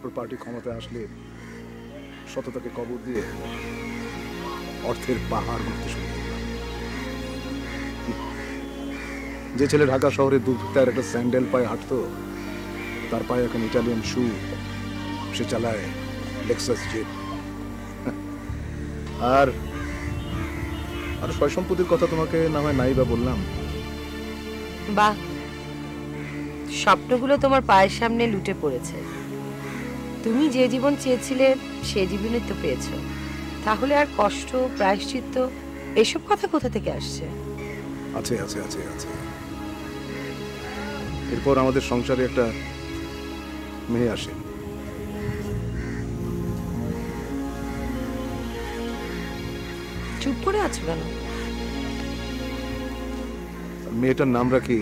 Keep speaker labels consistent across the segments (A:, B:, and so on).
A: তারপর পার্টি ক্ষমতায় আসলে সততাকে কবর দিয়ে অর্থের পাহাড় করতে শুরু করলাম। যে ছেলে ঢাকা শহরে দুধের একটা স্যান্ডেল পায়ে হাঁটতো, তার পায়ে এখন ইটালিয়ান শু, সে চালায় লেক্সাস জিপ। আর আর সয় সম্পত্তির কথা তোমাকে না হয় নাই বা বললাম।
B: বাহ, স্বপ্নগুলো তোমার পায়ের সামনে লুটে পড়েছে। তুমি যে জীবন চেয়েছিলে সে জীবনই তো পেয়েছো। তাহলে আর কষ্ট, প্রায়শ্চিত্ত এসব কথা কোথা থেকে আসছে?
A: আছে আছে আছে আছে। এরপর আমাদের সংসারে একটা মেয়ে আসে।
B: চুপ করে আছো কেন?
A: মেয়েটার নাম রাখি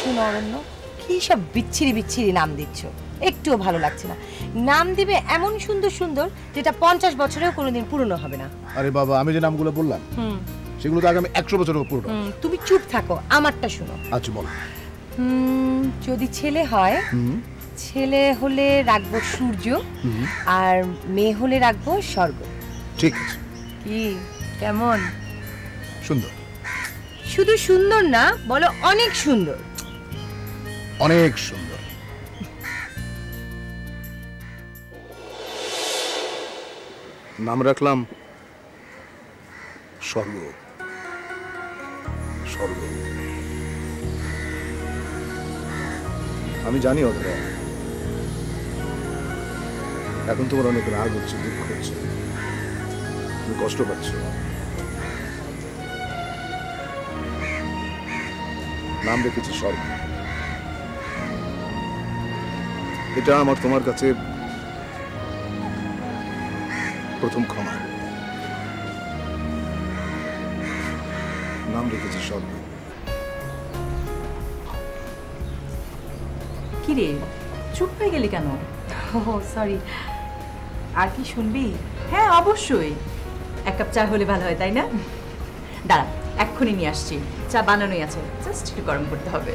B: শোনো অরণ্য, কি সব বিচ্ছিরি বিচ্ছিরি নাম দিচ্ছ, একটুও ভালো লাগছে না। নাম দিবে এমন সুন্দর সুন্দর যেটা 50 বছরেও কোনোদিন পুরনো হবে না।
A: আরে বাবা, আমি যে নামগুলো বললাম সেগুলো তো আগামী 100 বছরেও পুরনো।
B: তুমি চুপ থাকো, আমারটা শোনো।
A: আচ্ছা বল।
B: যদি ছেলে হয়, ছেলে হলে রাখবো সূর্য, আর মেয়ে হলে রাখবো স্বর্গ।
A: ঠিক আছে।
B: কি কেমন?
A: সুন্দর।
B: শুধু সুন্দর না, বলো অনেক সুন্দর।
A: অনেক সুন্দর। নাম রাখলাম স্বর্গ। স্বর্গ। আমি জানি অধরা, এখন তোমার অনেক রাগ হচ্ছে, দুঃখ হচ্ছে, তুমি কষ্ট পাচ্ছ। নাম রেখেছি স্বর্গ। এটা আমার তোমার কাছে প্রথম ক্ষমা। নাম রেখেছি স্বর্গ।
C: কি রে, চুপ হয়ে গেলি কেন? ও সরি, আর কি শুনবি? হ্যাঁ অবশ্যই, এক কাপ চা হলে ভালো হয়, তাই না? দাঁড়া, এক্ষুনি নিয়ে আসছি। চা বানানোই আছে, জাস্ট একটু গরম করতে হবে।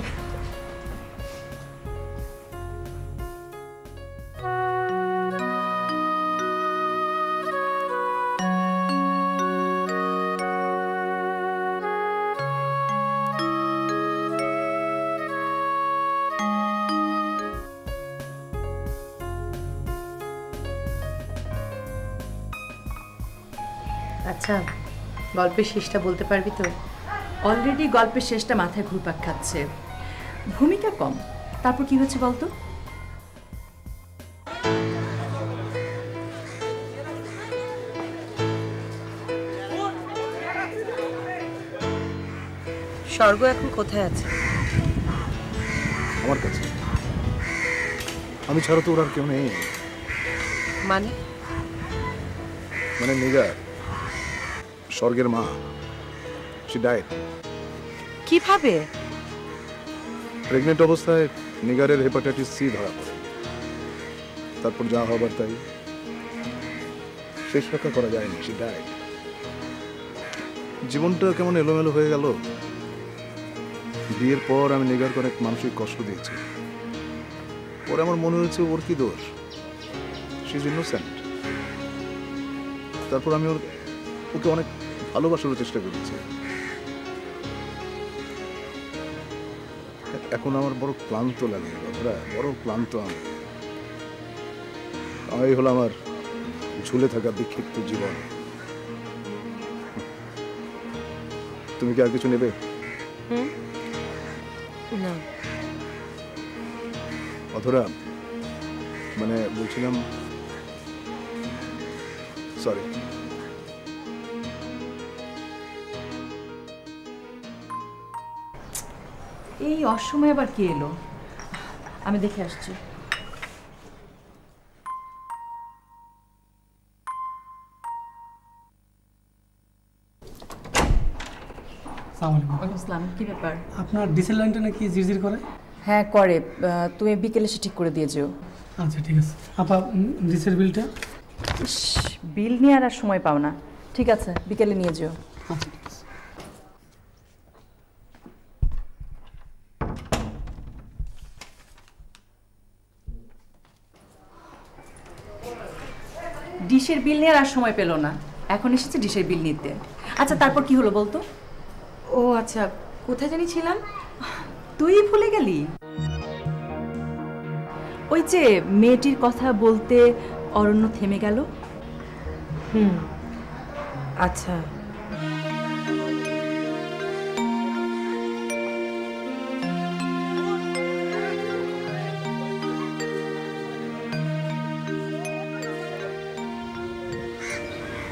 B: আচ্ছা, গল্পের শেষটা বলতে পারবি তো?
C: অলরেডি গল্পের শেষটা মাথায় ঘুরপাক খাচ্ছে, ভূমিকা কম। তারপর কি হচ্ছে বলতো?
B: স্বর্গ এখন কোথায় আছে?
A: আমার কাছে। আমি ছাড়া তো ওর আর কেউ নেই।
B: মানে?
A: মানে নিগার, স্বর্গের মা, she died।
B: কিভাবে?
A: প্রেগনেন্ট অবস্থায় নিগারের হেপাটাইটিস সি ধরা পড়ে। তারপর যা হবার তাই, শেষ রক্ষা করা যায়নি, she died। জীবনটা কেমন এলোমেলো হয়ে গেল। বিয়ের পর আমি নিগারকে অনেক মানসিক কষ্ট দিয়েছি। পরে আমার মনে হয়েছে ওর কি দোষ, শি ইজ ইনোসেন্ট। তারপর আমি ওকে অনেক ভালোবাসার চেষ্টা করেছি। এখন আমার বড় ক্লান্ত লাগে, বড় ক্লান্ত। আমি হলো আমার ঝুলে থাকা বিক্ষিপ্ত জীবন। তুমি কি আর কিছু নেবে?
B: না
A: অধরা, মানে বলছিলাম, সরি।
C: এই অসময়ে আবার কে এলো? আমি দেখে আসছি। আসসালাম, কি ব্যাপার?
D: আপনার ডিসেল লাইনটা নাকি জিরজির করে?
C: হ্যাঁ করে, তুমি বিকেলে এসে ঠিক করে দিয়ে যেও।
D: আচ্ছা ঠিক আছে। আপা, ডিসেল বিলটা?
C: বিল নিয়ে আর সময় পাও না। ঠিক আছে, বিকেলে নিয়ে যেও।
D: আচ্ছা ঠিক আছে।
C: ডিশের বিল নেওয়ার আর সময় পেল না, এখন এসেছে ডিশের বিল নিতে। আচ্ছা তারপর কি হলো বলতো?
B: ও আচ্ছা, কোথায় জানি ছিলাম?
C: তুই ভুলে গেলি? ওই যে মেয়েটির কথা বলতে অরণ্য থেমে গেল।
B: আচ্ছা,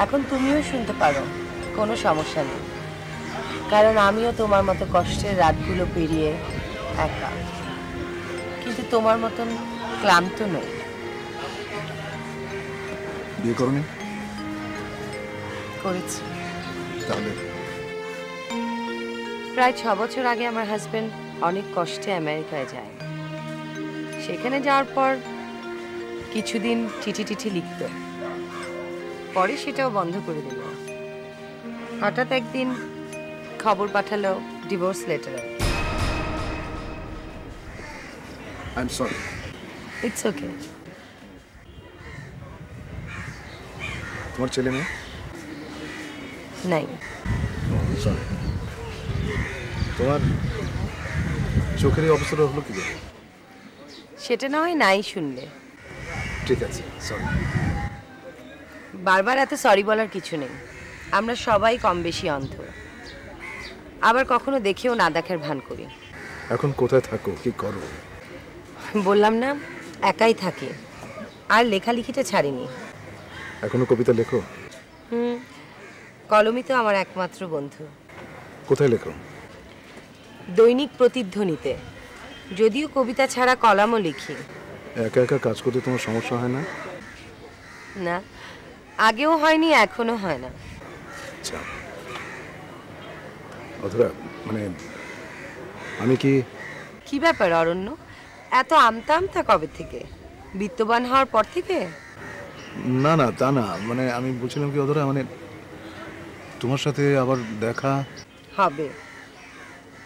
B: এখন তুমিও শুনতে পারো, কোনো সমস্যা নেই, কারণ আমিও তোমার মতো কষ্টের রাতগুলো পেরিয়ে একা, কিন্তু তোমার মতন ক্লান্ত নই।
A: বিয়ে করনি?
B: করেছি।
A: তাহলে
B: প্রায় 6 বছর আগে আমার হাজবেন্ড অনেক কষ্টে আমেরিকায় যায়। সেখানে যাওয়ার পর কিছুদিন চিঠি টিঠি লিখত, পরে সেটাও বন্ধ করে দিল। হঠাৎ একদিন খবর পাঠালো divorce letter.
A: I am sorry.
B: It's okay.
A: তোমার ছেলে মেয়ে?
B: নাই।
A: সরি। তোমার চোখের এই অবস্থাটা হলো কি করে?
B: সেটা না হয় নাই শুনলে।
A: ঠিক আছে, সরি।
B: বারবার এত সরি বলার কিছু নেই, আমরা সবাই কম বেশি অন্ধ, আবার কখনো দেখেও না দেখার ভান করি।
A: এখন কোথায় থাকো, কি করো?
B: বললাম না, একাই থাকি, আর লেখালেখিটা ছাড়িনি।
A: এখনো কবিতা লেখো?
B: কলমই তো আমার একমাত্র বন্ধু।
A: কোথায় লেখো?
B: দৈনিক প্রতিধ্বনিতে, যদিও কবিতা ছাড়া কলামও লিখি।
A: একা একা কাজ করতে তোমার সমস্যা হয় না?
B: না, আগেও হয়নি, এখনো হয় না।
A: আচ্ছা অধরা, মানে আমি
B: কি ব্যাপার অরণ্য, এত আমতা আমতা কবে থেকে? বিত্তবান হওয়ার পর থেকে?
A: না না, তা না, মানে আমি বলছিলাম কি অধরা, মানে তোমার সাথে আবার দেখা
B: হবে,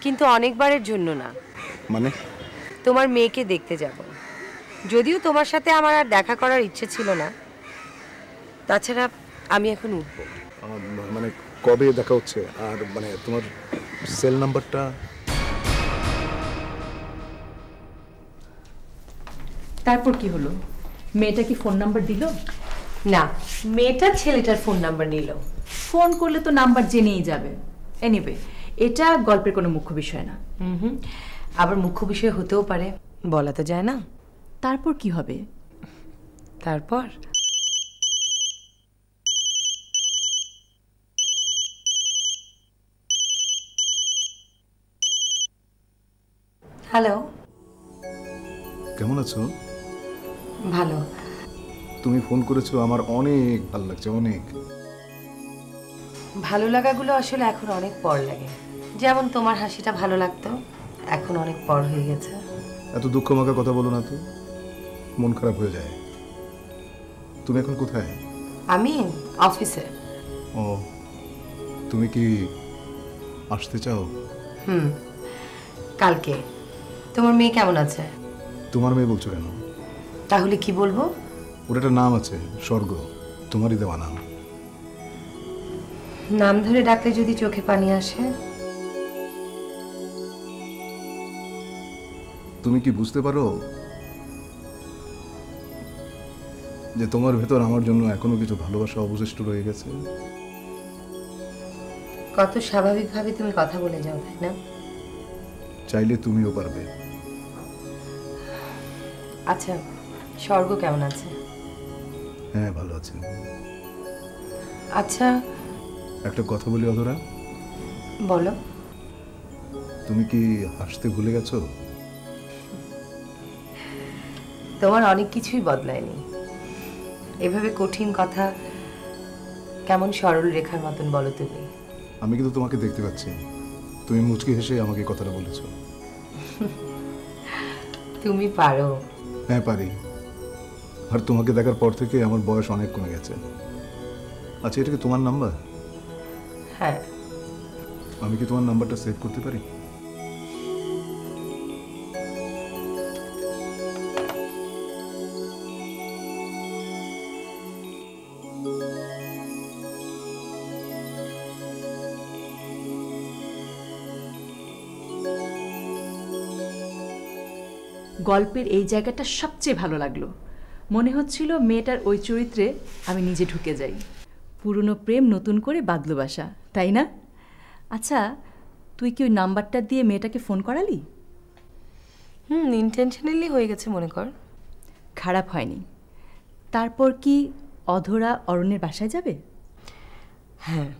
B: কিন্তু অনেকবারের জন্য না।
A: মানে?
B: তোমার মেয়েকে দেখতে যাব। যদিও তোমার সাথে আমার আর দেখা করার ইচ্ছে ছিল না, তাছাড়া আমি এখন উঠবো।
A: মানে কবে দেখা হচ্ছে? আর মানে তোমার সেল নাম্বারটা?
C: তারপর কি হলো? মেয়েটা কি ফোন নাম্বার দিল?
B: না, মেয়েটা ছেলেটার ফোন নাম্বার নিল।
C: ফোন করলে তো নাম্বার জেনেই যাবে। এনিওয়ে, এটা গল্পের কোনো মুখ্য বিষয় না।
B: আবার মুখ্য বিষয় হতেও পারে, বলা তো যায় না।
C: তারপর কি হবে?
B: তারপর হ্যালো।
A: কেমন আছো?
B: ভালো।
A: তুমি ফোন করেছো, আমার অনেক ভালো লাগছে, অনেক।
B: ভালো লাগাগুলো আসলে এখন অনেক পর লাগে, যেমন তোমার হাসিটা ভালো লাগতো, এখন অনেক পর হয়ে গেছে।
A: এত দুঃখ মাখা কথা বলো না তো, মন খারাপ হয়ে যায়। তুমি এখন কোথায়?
B: আমি অফিসে।
A: ও, তুমি কি আসতে চাও?
B: কালকে। তোমার মেয়ে কেমন আছে?
A: তোমার মেয়ে বলছো কেন?
B: তাহলে কি বলবো?
A: ওর একটা নাম আছে, স্বর্গ, তোমারই দেওয়া নাম।
B: নাম ধরে ডাকলে যদি চোখে পানি আসে?
A: তুমি কি বুঝতে পারো যে তোমার ভেতর আমার জন্য এখনো কিছু ভালোবাসা অবশিষ্ট রয়ে গেছে?
B: কত স্বাভাবিকভাবে তুমি কথা বলে যাও, তাই না?
A: চাইলে তুমিও পারবে।
B: আচ্ছা, স্বর্গ কেমন আছে?
A: হ্যাঁ, ভালো আছে।
B: আচ্ছা,
A: একটা কথা বলি অধরা,
B: বলো।
A: তুমি কি হাসতে ভুলে গেছো?
B: তোমার অনেক কিছুই বদলায়নি। এভাবে কঠিন কথা কেমন সরল রেখার মতন বলো তুমি।
A: আমি কিন্তু তোমাকে দেখতে পাচ্ছি, তুমি মুচকি হেসে আমাকে কথাটা বলেছো।
B: তুমি পারো।
A: হ্যাঁ, পারি। আর তোমাকে দেখার পর থেকে আমার বয়স অনেক কমে গেছে। আচ্ছা, এটা কি তোমার নাম্বার?
B: হ্যাঁ।
A: আমি কি তোমার নাম্বারটা সেভ করতে পারি?
C: গল্পের এই জায়গাটা সবচেয়ে ভালো লাগলো। মনে হচ্ছিল মেয়েটার ওই চরিত্রে আমি নিজে ঢুকে যাই। পুরনো প্রেম নতুন করে বাঁধলো বাসা, তাই না? আচ্ছা, তুই কি ওই নাম্বারটা দিয়ে মেয়েটাকে ফোন করালি?
B: ইন্টেনশনালি হয়ে গেছে মনে কর।
C: খারাপ হয়নি। তারপর কি অধরা অরণ্যের বাসায় যাবে?
B: হ্যাঁ।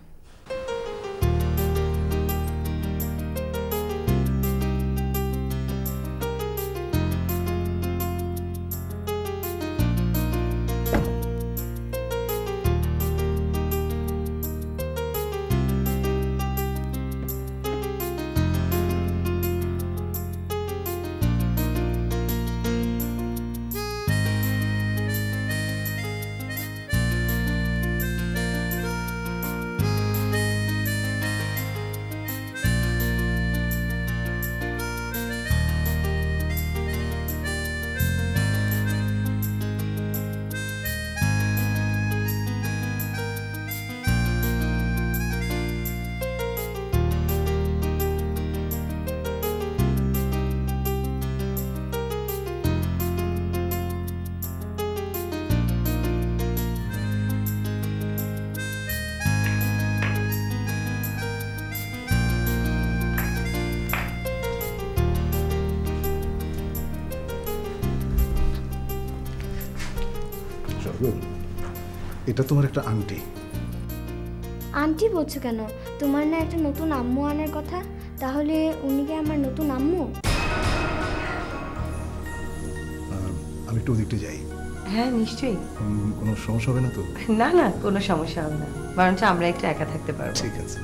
A: এটা তোমার একটা আন্টি।
E: আন্টি বলছো কেন? তোমার না একটা নতুন আম্মু আনার কথা, তাহলে উনি কি আমার নতুন আম্মু?
A: আমি একটু ওদিকটা যাই।
B: হ্যাঁ নিশ্চয়ই।
A: কোনো সমস্যা হবে না তো?
B: না না, কোনো সমস্যা হবে না, বরঞ্চ আমরা একটু একা থাকতে পারবো।
A: ঠিক আছে।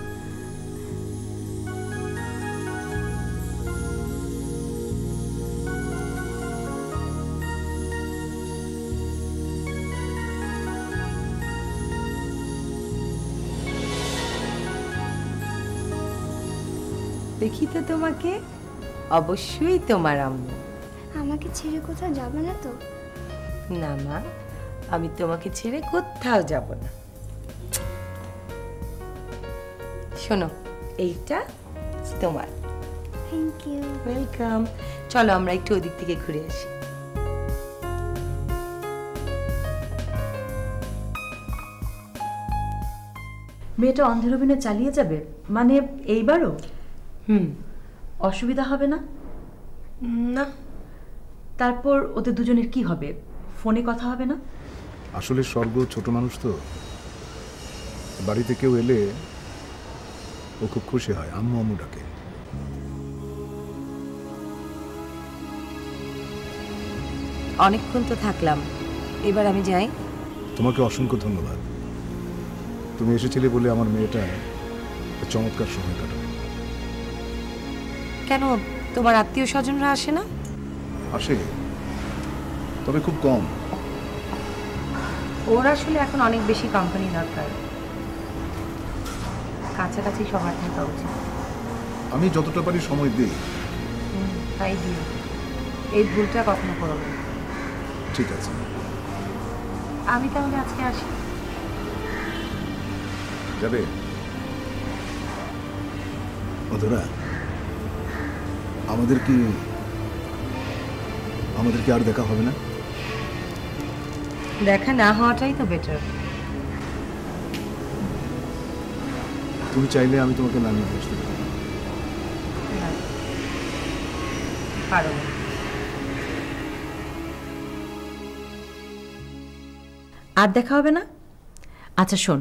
B: দেখি তো তোমাকে, অবশ্যই তোমার আম্মু।
E: আমাকে ছেড়ে কোথাও যাবে না তো?
B: না মা, আমি তোমাকে ছেড়ে কোথাও যাব না। শোনো, এইটা তোমার।
E: Thank you.
B: ওয়েলকাম। চলো আমরা একটু ওদিক থেকে ঘুরে আসি।
C: মেয়েটা অন্ধের অভিনয় চালিয়ে যাবে মানে এইবারও? অসুবিধা হবে না?
B: না।
C: তারপর ওদের দুজনের কি হবে? ফোনে কথা হবে না?
A: আসলে স্বর্গ ছোট মানুষ তো, বাড়িতে কেউ এলে ও খুব খুশি হয়, আম্মু আম্মু ডাকে।
B: অনেকক্ষণ তো থাকলাম, এবার আমি যাই।
A: তোমাকে অসংখ্য ধন্যবাদ। তুমি এসেছিলে বলে আমার মেয়েটা চমৎকার সময় কাটাবে।
B: কেন, তোমার আত্মীয় স্বজনরা আসে না?
A: আসে, তবে খুব কম।
B: ওর আসলে এখন অনেক বেশি কোম্পানি দরকার, কাছাকাছি সবার থাকা উচিত।
A: আমি যতটা পারি সময় দিই।
B: তাই দিও, এই ভুলটা কখনো করো না।
A: ঠিক আছে,
B: আমি তাহলে আজকে আসি।
A: যাবে? অধরা, আমাদের কি আর দেখা হবে না?
B: দেখা না হওয়াটাই তো বেটার।
A: তুমি চাইলে আমি তোমাকে নামিয়ে বসতে পারি।
B: পারো না।
C: আর দেখা হবে না? আচ্ছা শোন,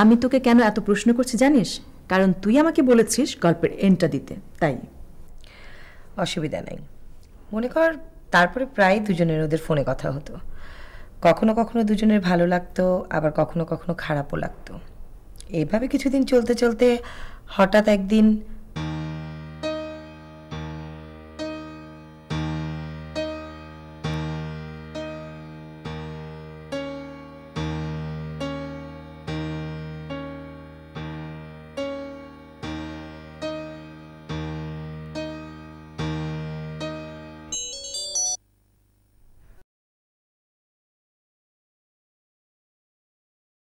C: আমি তোকে কেন এত প্রশ্ন করছি জানিস? কারণ তুই আমাকে বলেছিস গল্পের এন্ডটা দিতে, তাই।
B: অসুবিধা নাই। মনে কর তারপরে প্রায় দুজনের ওদের ফোনে কথা হতো। কখনো কখনো দুজনের ভালো লাগতো, আবার কখনো কখনো খারাপও লাগতো। এইভাবে কিছুদিন চলতে চলতে হঠাৎ একদিন